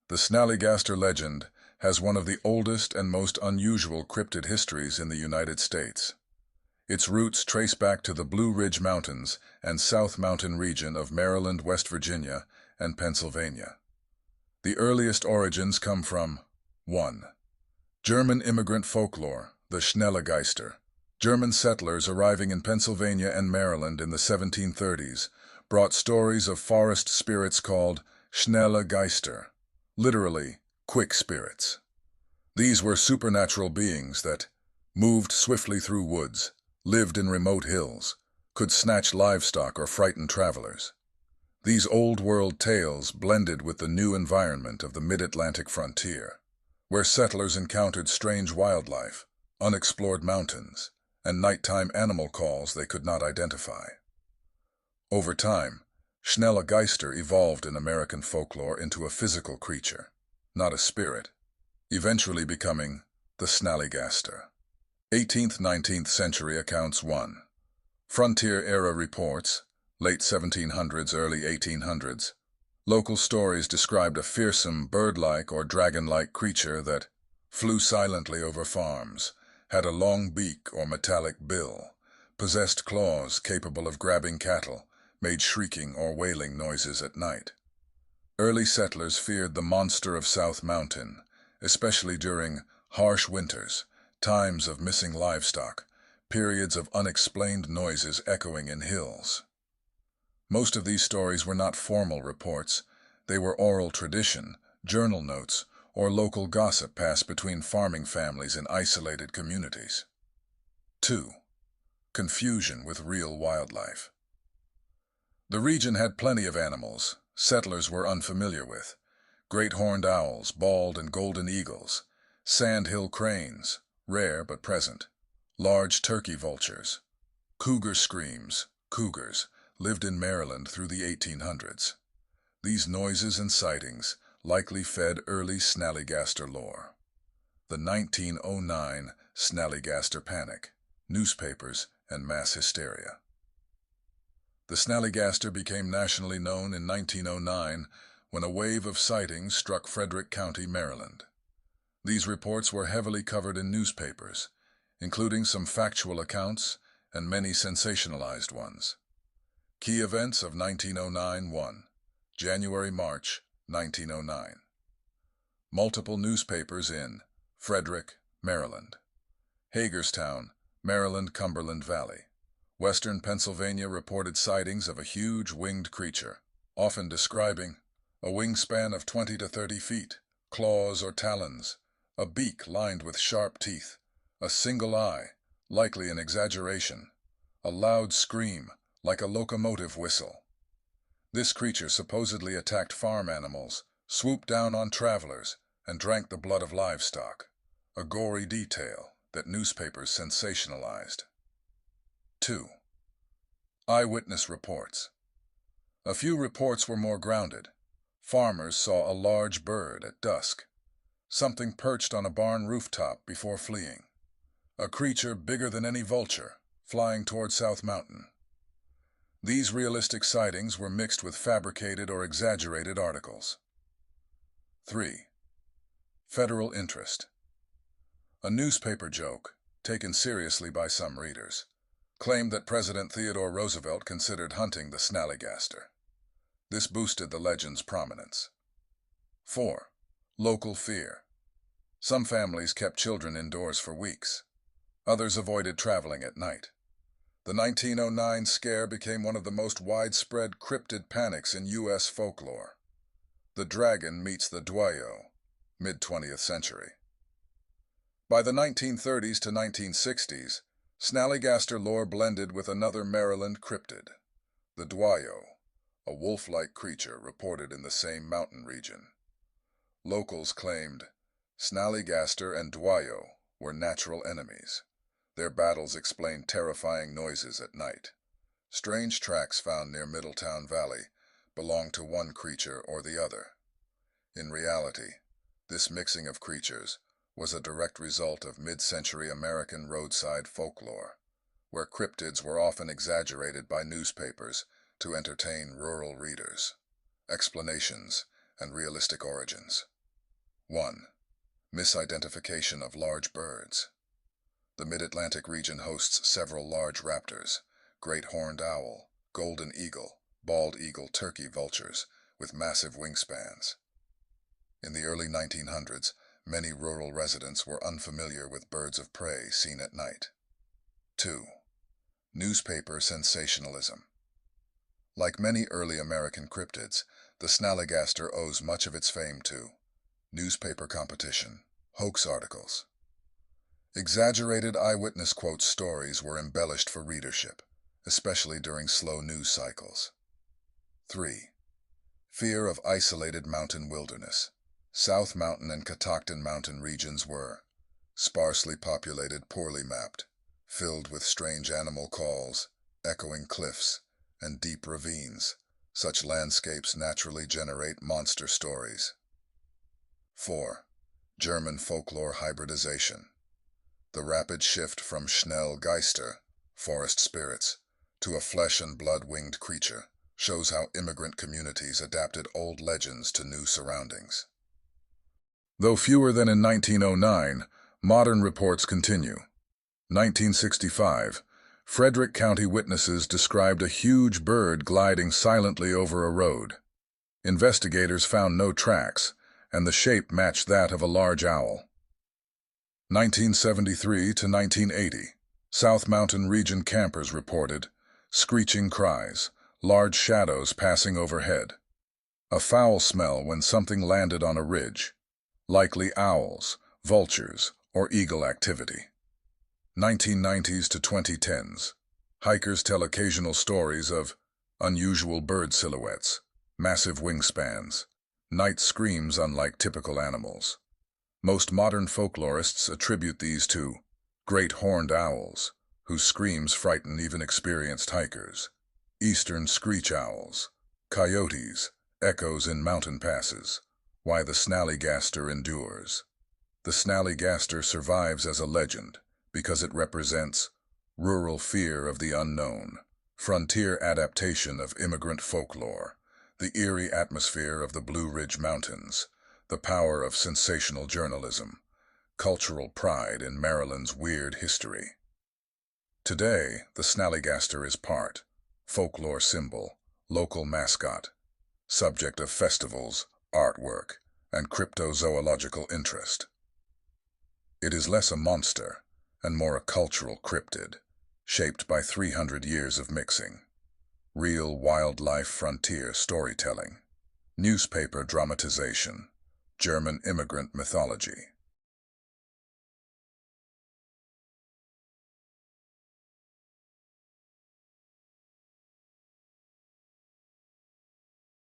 The Snallygaster legend has one of the oldest and most unusual cryptid histories in the United States. Its roots trace back to the Blue Ridge Mountains and South Mountain region of Maryland, West Virginia, and Pennsylvania. The earliest origins come from 1. German immigrant folklore, the SNALLYGASTER. German settlers arriving in Pennsylvania and Maryland in the 1730s brought stories of forest spirits called SNALLYGASTER, literally, quick spirits. These were supernatural beings that moved swiftly through woods, lived in remote hills, could snatch livestock or frighten travelers. These old-world tales blended with the new environment of the mid-Atlantic frontier, where settlers encountered strange wildlife, unexplored mountains, and nighttime animal calls they could not identify. Over time, SNALLYGASTER evolved in American folklore into a physical creature, not a spirit, eventually becoming the SNALLYGASTER. 18th–19th century accounts 1. Frontier-era reports, late 1700s, early 1800s. Local stories described a fearsome bird-like or dragon-like creature that flew silently over farms, had a long beak or metallic bill, possessed claws capable of grabbing cattle, made shrieking or wailing noises at night. Early settlers feared the monster of South Mountain, especially during harsh winters, times of missing livestock, periods of unexplained noises echoing in hills. Most of these stories were not formal reports. They were oral tradition, journal notes, or local gossip passed between farming families in isolated communities. 2. Confusion with real wildlife. The region had plenty of animals settlers were unfamiliar with: great horned owls, bald and golden eagles, sandhill cranes, rare but present, large turkey vultures. Cougar screams, cougars, lived in Maryland through the 1800s. These noises and sightings likely fed early Snallygaster lore. The 1909 Snallygaster panic, newspapers, and mass hysteria. The Snallygaster became nationally known in 1909 when a wave of sightings struck Frederick County, Maryland. These reports were heavily covered in newspapers, including some factual accounts and many sensationalized ones. Key events of 1909: 1. January–March 1909. Multiple newspapers in Frederick, Maryland; Hagerstown, Maryland, Cumberland Valley, Western Pennsylvania reported sightings of a huge winged creature, often describing a wingspan of 20 to 30 feet, claws or talons, a beak lined with sharp teeth, a single eye, likely an exaggeration, a loud scream, like a locomotive whistle. This creature supposedly attacked farm animals, swooped down on travelers, and drank the blood of livestock, a gory detail that newspapers sensationalized. 2. Eyewitness reports. A few reports were more grounded. Farmers saw a large bird at dusk, something perched on a barn rooftop before fleeing, a creature bigger than any vulture, flying toward South Mountain. These realistic sightings were mixed with fabricated or exaggerated articles. 3. Federal interest. A newspaper joke, taken seriously by some readers, claimed that President Theodore Roosevelt considered hunting the Snallygaster. This boosted the legend's prominence. 4. Local fear. Some families kept children indoors for weeks. Others avoided traveling at night. The 1909 scare became one of the most widespread cryptid panics in U.S. folklore. The dragon meets the Dwayo, mid-20th century. By the 1930s to 1960s, Snallygaster lore blended with another Maryland cryptid, the Dwayo, a wolf-like creature reported in the same mountain region. Locals claimed Snallygaster and Dwayo were natural enemies. Their battles explained terrifying noises at night. Strange tracks found near Middletown Valley belonged to one creature or the other. In reality, this mixing of creatures was a direct result of mid-century American roadside folklore, where cryptids were often exaggerated by newspapers to entertain rural readers. Explanations and realistic origins. 1. Misidentification of large birds. The Mid-Atlantic region hosts several large raptors: great horned owl, golden eagle, bald eagle, turkey vultures, with massive wingspans. In the early 1900s, many rural residents were unfamiliar with birds of prey seen at night. 2. Newspaper sensationalism. Like many early American cryptids, the snallygaster owes much of its fame to newspaper competition, hoax articles. Exaggerated eyewitness quote stories were embellished for readership, especially during slow news cycles. 3. Fear of isolated mountain wilderness. South Mountain and Catoctin Mountain regions were sparsely populated, poorly mapped, filled with strange animal calls, echoing cliffs, and deep ravines. Such landscapes naturally generate monster stories. 4. German folklore hybridization. The rapid shift from SNALLYGASTER, forest spirits, to a flesh and blood-winged creature shows how immigrant communities adapted old legends to new surroundings. Though fewer than in 1909, modern reports continue. 1965, Frederick County witnesses described a huge bird gliding silently over a road. Investigators found no tracks, and the shape matched that of a large owl. 1973 to 1980, South Mountain region campers reported screeching cries, large shadows passing overhead. A foul smell when something landed on a ridge, likely owls, vultures, or eagle activity. 1990s to 2010s, hikers tell occasional stories of unusual bird silhouettes, massive wingspans, night screams unlike typical animals. Most modern folklorists attribute these to great horned owls, whose screams frighten even experienced hikers, eastern screech owls, coyotes, echoes in mountain passes. Why the snallygaster endures. The snallygaster survives as a legend because it represents rural fear of the unknown, frontier adaptation of immigrant folklore, the eerie atmosphere of the Blue Ridge Mountains, the power of sensational journalism, cultural pride in Maryland's weird history. Today, the snallygaster is part folklore symbol, local mascot, subject of festivals, artwork, and cryptozoological interest. It is less a monster and more a cultural cryptid, shaped by 300 years of mixing, real wildlife frontier storytelling, newspaper dramatization, German immigrant mythology.